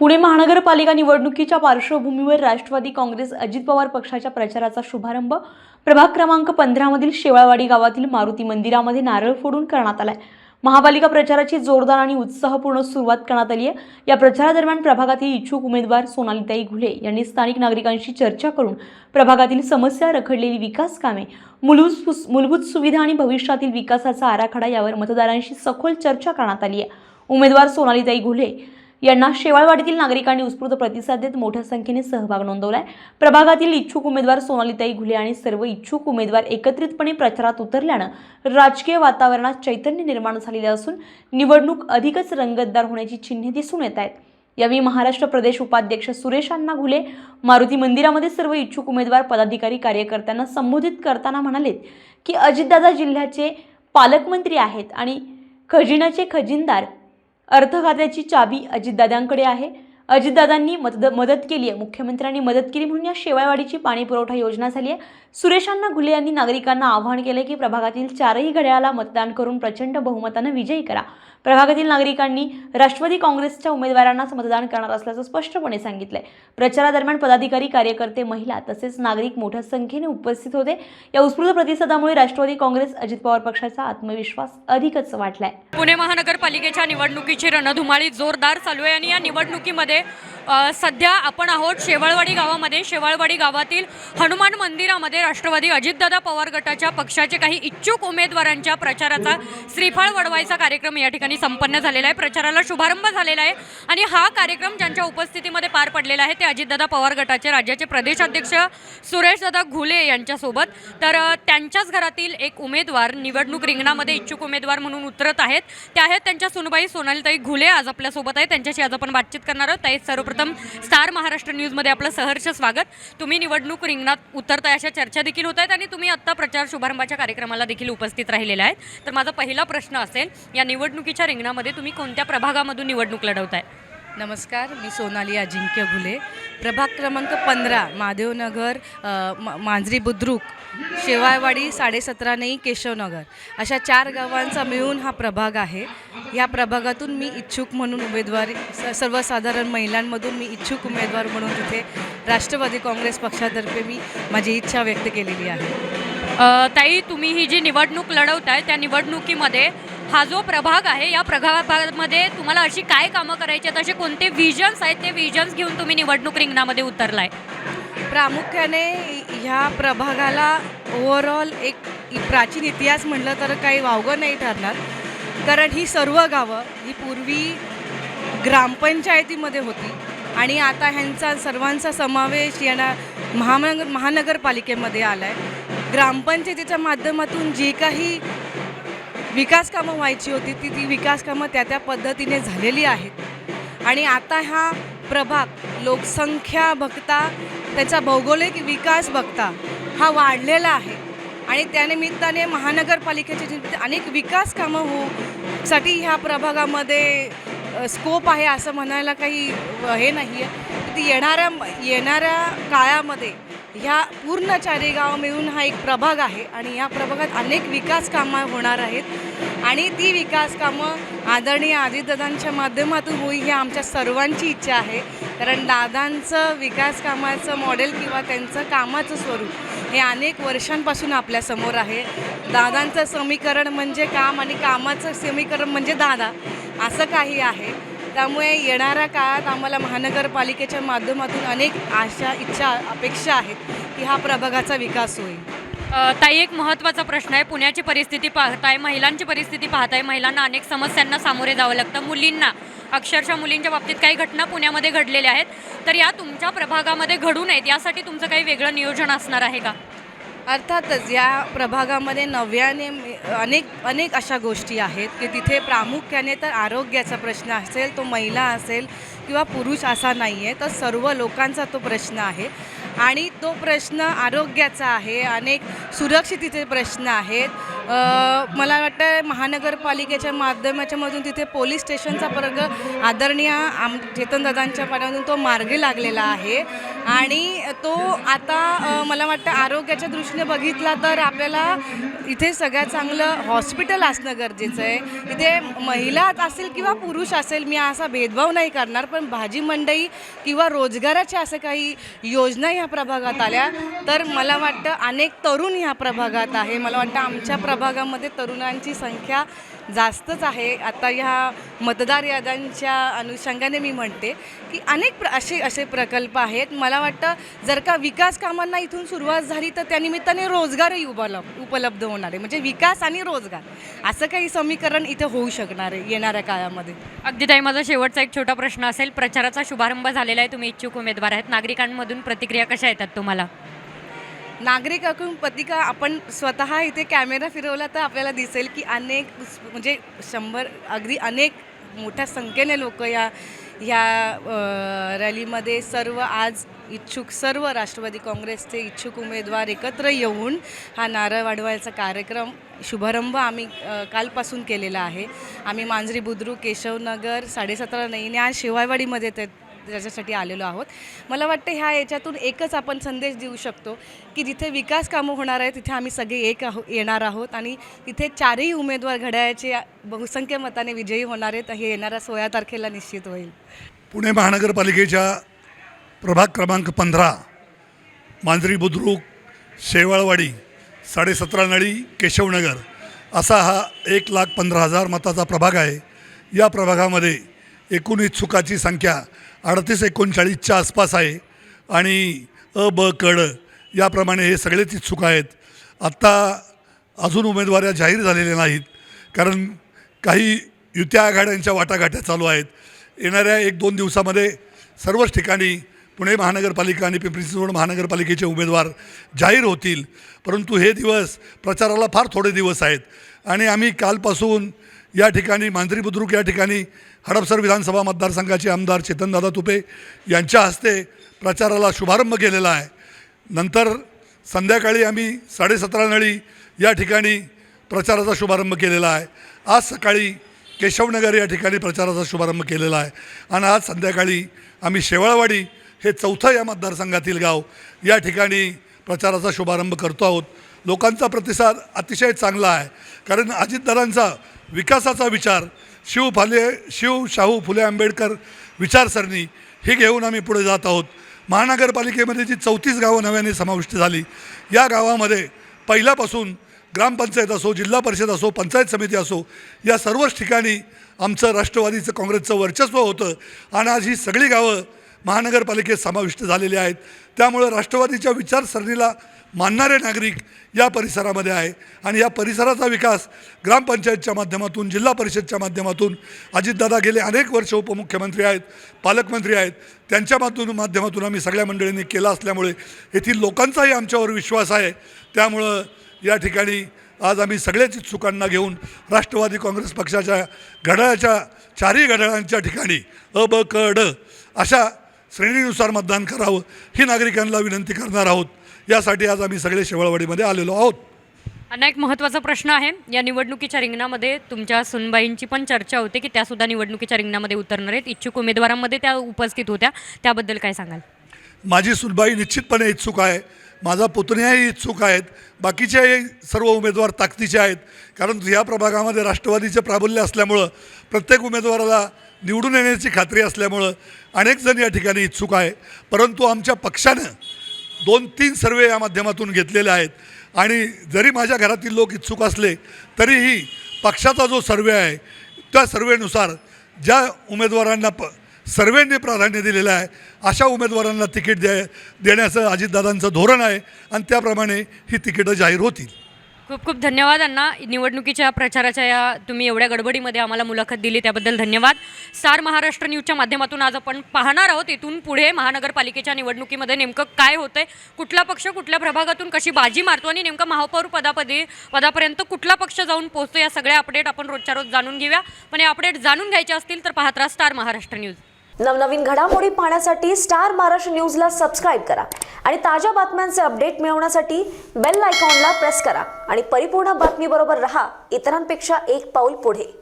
पुणे महानगरपालिका निवडणुकीच्या पार्श्वभूमीवर राष्ट्रवादी काँग्रेस अजित पवार पक्षाच्या प्रचाराचा शुभारंभ प्रभाग क्रमांक 15 मधील शेवाळवाडी गावातील मारुती मंदिरामध्ये नारळ फोडून करण्यात आलाय। महापालिका प्रचाराची जोरदार आणि उत्साहपूर्ण सुरुवात करण्यात आली आहे। या प्रचारादरम्यान प्रभागातील इच्छुक उमेदवार सोनालीताई घुले यांनी स्थानिक नागरिकांशी चर्चा करून प्रभागातील समस्या, रखडलेली विकास कामे, मूलभूत सुविधा आणि भविष्यातील विकासाचा आराखडा यावर मतदारांशी सखोल चर्चा करण्यात आली आहे। उमेदवार सोनालीताई घुले यांना शेवाळवाडीतील नागरिकांनी उत्स्फूर्त प्रतिसाद देत मोठ्या संख्येने सहभाग नोंदवलाय। प्रभागातील इच्छुक उमेदवार सोनालीताई घुले आणि सर्व इच्छुक उमेदवार एकत्रितपणे प्रचारात उतरल्यानं राजकीय वातावरणात चैतन्य निर्माण झालेले असून निवडणूक अधिकच रंगतदार होण्याची चिन्हे दिसून येत आहेत। यावेळी महाराष्ट्र प्रदेश उपाध्यक्ष सुरेश अण्णा घुले मारुती मंदिरामध्ये सर्व इच्छुक उमेदवार, पदाधिकारी, कार्यकर्त्यांना संबोधित करताना म्हणाले की अजितदादा जिल्ह्याचे पालकमंत्री आहेत आणि खजिन्याचे खजिनदार, अर्थ खात्याची चाबी अजितदादांकडे आहे। अजितदादांनी मदत केली आहे, मुख्यमंत्र्यांनी मदत केली म्हणून या शेवाळवाडीची पाणी पुरवठा योजना झाली आहे। सुरेश अण्णा घुले यांनी नागरिकांना आवाहन केले की प्रभागातील चारही घड्याळाला मतदान करून प्रचंड बहुमताने विजयी करा। प्रभागातील नागरिकांनी राष्ट्रवादी काँग्रेसच्या उमेदवारांनाच मतदान करणार असल्याचं स्पष्टपणे सांगितलंय। प्रचारादरम्यान पदाधिकारी, कार्यकर्ते, महिला तसेच नागरिक मोठ्या संख्येने उपस्थित होते। या उत्स्फूर्त प्रतिसादामुळे राष्ट्रवादी काँग्रेस अजित पवार पक्षाचा आत्मविश्वास अधिकच वाढलाय। पुणे महानगरपालिकेच्या निवडणुकीची रणधुमाळी जोरदार चालू आहे आणि या निवडणुकीमध्ये सध्या आपण आहोत शेवाळवाडी गावामध्ये। शेवाळवाडी गावातील हनुमान मंदिरामध्ये राष्ट्रवादी अजितदादा पवार गटाच्या पक्षाचे काही इच्छुक उमेदवारांच्या प्रचाराचा श्रीफळ वडवायचा कार्यक्रम या ठिकाणी संपन्न झालेला आहे। प्रचाराला शुभारंभ झालेला आहे आणि हा कार्यक्रम ज्यांच्या उपस्थितीमध्ये पार पडलेला आहे ते अजितदादा पवार गटाचे राज्याचे प्रदेशाध्यक्ष सुरेशदादा घुले यांच्यासोबत। तर त्यांच्याच घरातील एक उमेदवार निवडणूक रिंगणामध्ये इच्छुक उमेदवार म्हणून उतरत आहेत, त्या आहेत त्यांच्या सुनबाई सोनालीताई घुले आज आपल्यासोबत आहे। त्यांच्याशी आज आपण बातचीत करणार आहोत। ताई, सर्वप्रथम स्टार महाराष्ट्र न्यूजमध्ये आपलं सहर्ष स्वागत। तुम्ही निवडणूक रिंगणात उतरताय अशा चर्चा देखील होत आहेत आणि तुम्ही आत्ता प्रचार शुभारंभाच्या कार्यक्रमाला देखील उपस्थित राहिलेला आहेत। तर माझा पहिला प्रश्न असेल, या निवडणुकीच्या रिंगणामध्ये तुम्ही कोणत्या प्रभागामधून निवडणूक लढवताय? नमस्कार, मी सोनाली अजिंक्य घुले, प्रभाग क्रमांक 15, महादेवनगर, मांजरी बुद्रुक, शेवाळवाडी, 17.5 नई, केशवनगर अशा 4 गावांचा मिळून हा प्रभाग आहे। या प्रभागातून मी इच्छुक म्हणून उमेदवारी सर्वसाधारण महिलांमधून मी इच्छुक उमेदवार म्हणून तिथे राष्ट्रवादी काँग्रेस पक्षातर्फे मी माझी इच्छा व्यक्त केलेली आहे। ताई, तुम्ही ही जी निवडणूक लढवताय त्या निवडणुकीमध्ये हा जो प्रभाग आहे या प्रभागामध्ये तुम्हाला अशी काय कामं करायची आहेत, असे कोणते विजन्स आहेत, ते विजन्स घेऊन तुम्ही निवडणूक रिंगणामध्ये उतरलाय? प्रामुख्याने ह्या प्रभागाला ओव्हरऑल एक प्राचीन इतिहास म्हटलं तर काही वावगं नाही ठरणार, कारण ही सर्व गावं ही पूर्वी ग्रामपंचायतीमध्ये होती आणि आता ह्यांचा सर्वांचा समावेश महानगरपालिकेमध्ये आला आहे। ग्रामपंचायतीच्या माध्यमातून जी काही विकास कामं व्हायची होती ती विकास कामं त्या पद्धतीने झालेली आहेत आणि आता हा प्रभाग लोकसंख्या बघता, त्याचा भौगोलिक विकास बघता हा वाढलेला आहे आणि त्यानिमित्ताने महानगरपालिकेचे अनेक विकास कामं साठी ह्या प्रभागामध्ये स्कोप आहे असं म्हणायला काही हे नाही आहे। ती येणाऱ्या काळामध्ये ह्या पूर्ण 4 गाव मिळून हा एक प्रभाग आहे आणि या प्रभागात अनेक विकास कामं होणार आहेत आणि ती विकास कामं आदरणीय अजितदादांच्या माध्यमातून होईल ही आमच्या सर्वांची इच्छा आहे, कारण दादांचं विकास कामाचं मॉडेल किंवा त्यांचं कामाचं स्वरूप हे अनेक वर्षांपासून आपल्यासमोर आहे। दादांचं समीकरण म्हणजे काम आणि कामाचं समीकरण म्हणजे दादा, असं काही आहे। त्यामुळे येणाऱ्या काळात आम्हाला महानगरपालिकेच्या माध्यमातून अनेक आशा, इच्छा, अपेक्षा आहेत की हा प्रभागाचा विकास होईल। ताई, एक महत्त्वाचा प्रश्न आहे, पुण्याची परिस्थिती पाहताय, महिलांची परिस्थिती पाहताय, महिलांना अनेक समस्यांना सामोरे जावं लागतं, मुलींना अक्षरशः मुलींच्या बाबतीत काही घटना पुण्यामध्ये घडलेल्या आहेत, तर या तुमच्या प्रभागामध्ये घडू नयेत यासाठी तुमचं काही वेगळं नियोजन असणार आहे का? अर्थातच या प्रभागामध्ये नव्याने अनेक अशा गोष्टी आहेत की तिथे प्रामुख्याने तर आरोग्याचा प्रश्न असेल, तो महिला असेल किंवा पुरुष असा नाही आहे, तर सर्व लोकांचा तो प्रश्न आहे आणि तो प्रश्न आरोग्याचा आहे। अनेक सुरक्षिततेचे प्रश्न आहेत, मला वाटतं महानगरपालिकेच्या माध्यमाच्यामधून तिथे पोलीस स्टेशनचा वर्ग आदरणीय चेतनदादांच्या पाण्यातून तो मार्गी लागलेला आहे आणि तो आता मला वाटतं आरोग्याच्या दृष्टीने बघितला तर आपल्याला इथे सगळ्यात चांगलं हॉस्पिटल असणं गरजेचं आहे. इथे महिला असेल किंवा पुरुष असेल, मी असा भेदभाव नाही करणार, पण भाजी मंडई किंवा रोजगाराच्या असं काही योजना ह्या प्रभागात आल्या तर मला वाटतं अनेक तरुण ह्या प्रभागात आहे. मला वाटतं आमच्या प्रभागामध्ये तरुणांची संख्या जास्तच आहे. आता ह्या मतदार याद्यांच्या अनुषंगाने मी म्हणते की अनेक असे प्रकल्प आहेत. मला वाटतं जर का विकास कामांना इथून सुरुवात झाली तर त्यानिमित्ताने रोजगारही उपलब्ध होणार आहे. म्हणजे विकास आणि रोजगार असं काही समीकरण इथे होऊ शकणार आहे येणाऱ्या काळामध्ये. अगदी ताई, माझा शेवटचा एक छोटा प्रश्न असेल. प्रचाराचा शुभारंभ झालेला आहे, तुम्ही इच्छुक उमेदवार आहेत, नागरिकांमधून प्रतिक्रिया कशा येतात तुम्हाला? नागरिकांकडून प्रतिका आपण स्वतः इथे कॅमेरा फिरवला तर आपल्याला दिसेल की अनेक म्हणजे 100 अगदी अनेक मोठ्या संख्येने लोक ह्या रॅलीमध्ये सर्व आज इच्छुक सर्व राष्ट्रवादी काँग्रेसचे इच्छुक उमेदवार एकत्र येऊन हा नारळ वाढवायचा कार्यक्रम शुभारंभ आम्ही कालपासून केलेला आहे. आम्ही मांजरी बुद्रुक, केशवनगर, 17.5 नैने आज शिवायवाडीमध्ये त्याच्यासाठी आलेलो आहोत. मला वाटतं याच्यातून एकच आपण संदेश देऊ शकतो की जिथे विकास कामं होणार आहेत तिथे आम्ही सगळे येणार आहोत आणि तिथे 4ही उमेदवार घड्याळाचे बहुसंख्य मताने विजयी होणार आहेत. हे येणाऱ्या 16 तारखेला निश्चित होईल. पुणे महानगरपालिकेच्या प्रभाग क्रमांक 15 मांजरी बुद्रुक, शेवाळवाडी, 17.5 नळी, केशवनगर असा हा 1,15,000 मताचा प्रभाग आहे. या प्रभागामध्ये एकूण इच्छुकाची संख्या 38-39च्या आसपास आहे आणि अ, ब, क, ड याप्रमाणे हे सगळेच इच्छुक आहेत. आत्ता अजून उमेदवाऱ्या जाहीर झालेल्या नाहीत कारण काही युत्या आघाड्यांच्या वाटाघाट्या चालू आहेत. येणाऱ्या 1-2 दिवसामध्ये सर्वच ठिकाणी पुणे महानगरपालिका आणि पिंपरी चिंचवड महानगरपालिकेचे उमेदवार जाहीर होतील. परंतु हे दिवस प्रचाराला फार थोडे दिवस आहेत आणि आम्ही कालपासून या ठिकाणी मांजरी बुद्रुक या ठिकाणी हडपसर विधानसभा मतदारसंघाचे आमदार चेतनदादा तुपे यांच्या हस्ते प्रचाराला शुभारंभ केलेला आहे. नंतर संध्याकाळी आम्ही 17.5 नळी या ठिकाणी प्रचाराचा शुभारंभ केलेला आहे. आज सकाळी केशवनगर या ठिकाणी प्रचाराचा शुभारंभ केलेला आहे आणि आज संध्याकाळी आम्ही शेवाळवाडी हे 4थं या मतदारसंघातील गाव या ठिकाणी प्रचाराचा शुभारंभ करतो आहोत. लोकांचा प्रतिसाद अतिशय चांगला आहे कारण अजितदादांचा विकासाचा विचार शिव शाहू फुले आंबेडकर विचारसरणी ही घेऊन आम्ही पुढे जात आहोत. महानगरपालिकेमध्ये जी 34 गावं नव्याने समाविष्ट झाली, या गावामध्ये पहिल्यापासून ग्रामपंचायत असो, जिल्हा परिषद असो, पंचायत समिती असो, या सर्वच ठिकाणी आमचं राष्ट्रवादीचं काँग्रेसचं वर्चस्व होतं आणि आज ही सगळी गावं महानगरपालिकेत समाविष्ट झालेली आहेत. त्यामुळं राष्ट्रवादीच्या विचारसरणीला मानणारे नागरिक या परिसरामध्ये आहे आणि या परिसराचा विकास ग्रामपंचायतच्या माध्यमातून, जिल्हा परिषदच्या माध्यमातून, अजितदादा गेले अनेक वर्ष उपमुख्यमंत्री आहेत, पालकमंत्री आहेत, त्यांच्या माध्यमातून आम्ही सगळ्या मंडळींनी केला असल्यामुळे येथील लोकांचाही आमच्यावर विश्वास आहे. त्यामुळं या ठिकाणी आज आम्ही सगळ्याच इच्छुकांना घेऊन राष्ट्रवादी काँग्रेस पक्षाच्या घड्याळाच्या 4ही घड्याळांच्या ठिकाणी अ, ब, क, ड अशा श्रेणीनुसार मतदान करावं ही नागरिकांना विनंती करणार आहोत. यासाठी आज आम्ही सगळे शेवाळवाडीमध्ये आलेलो आहोत. अन्य एक महत्त्वाचा प्रश्न आहे. या निवडणुकीच्या रिंगणामध्ये तुमच्या सुनबाईंची पण चर्चा होते की त्यासुद्धा निवडणुकीच्या रिंगणामध्ये उतरणार आहेत. इच्छुक उमेदवारांमध्ये त्या उपस्थित होत्या, त्याबद्दल काय सांगाल? माझी सुनबाई निश्चितपणे इच्छुक आहे, माझा पुतण्याही इच्छुक आहेत, बाकीचेही सर्व उमेदवार ताकदीचे आहेत कारण या प्रभागामध्ये राष्ट्रवादीचे प्राबल्य असल्यामुळं प्रत्येक उमेदवाराला निवडून येण्याची खात्री असल्यामुळं अनेक जण या ठिकाणी इच्छुक आहे. परंतु आमच्या पक्षानं 2-3 सर्वे या माध्यमातून घेतलेले आहेत आणि जरी माझ्या घरातील लोक इच्छुक असले तरीही पक्षाचा जो सर्वे आहे त्या सर्वेनुसार ज्या उमेदवारांना सर्वेंनी प्राधान्य दिलेलं आहे अशा उमेदवारांना तिकीट देण्याचं अजितदादांचं धोरण आहे आणि त्याप्रमाणे ही तिकीटं जाहीर होतील. खूप खूप धन्यवाद अण्णा. निवडणुकीच्या प्रचाराच्या या तुम्ही एवढ्या गडबडीमध्ये आम्हाला मुलाखत दिली त्याबद्दल धन्यवाद. स्टार महाराष्ट्र न्यूजच्या माध्यमातून आज आपण पाहणार आहोत इथून पुढे महानगरपालिकेच्या निवडणुकीमध्ये नेमकं काय होतंय, कुठला पक्ष कुठल्या प्रभागातून कशी बाजी मारतो आणि नेमकं महापौर पदापर्यंत कुठला पक्ष जाऊन पोहोचतो, या सगळ्या अपडेट आपण रोजच्या रोज जाणून घेऊया. पण हे अपडेट जाणून घ्यायचे असतील तर पाहत राहा स्टार महाराष्ट्र न्यूज. नवनवीन घडामोडी पाहण्यासाठी स्टार महाराष्ट्र न्यूजला सबस्क्राईब करा आणि ताज्या बातम्यांचे अपडेट मिळवण्यासाठी बेल आयकॉनला प्रेस करा आणि परिपूर्ण बातमीबरोबर रहा, इतरांपेक्षा एक पाऊल पुढे.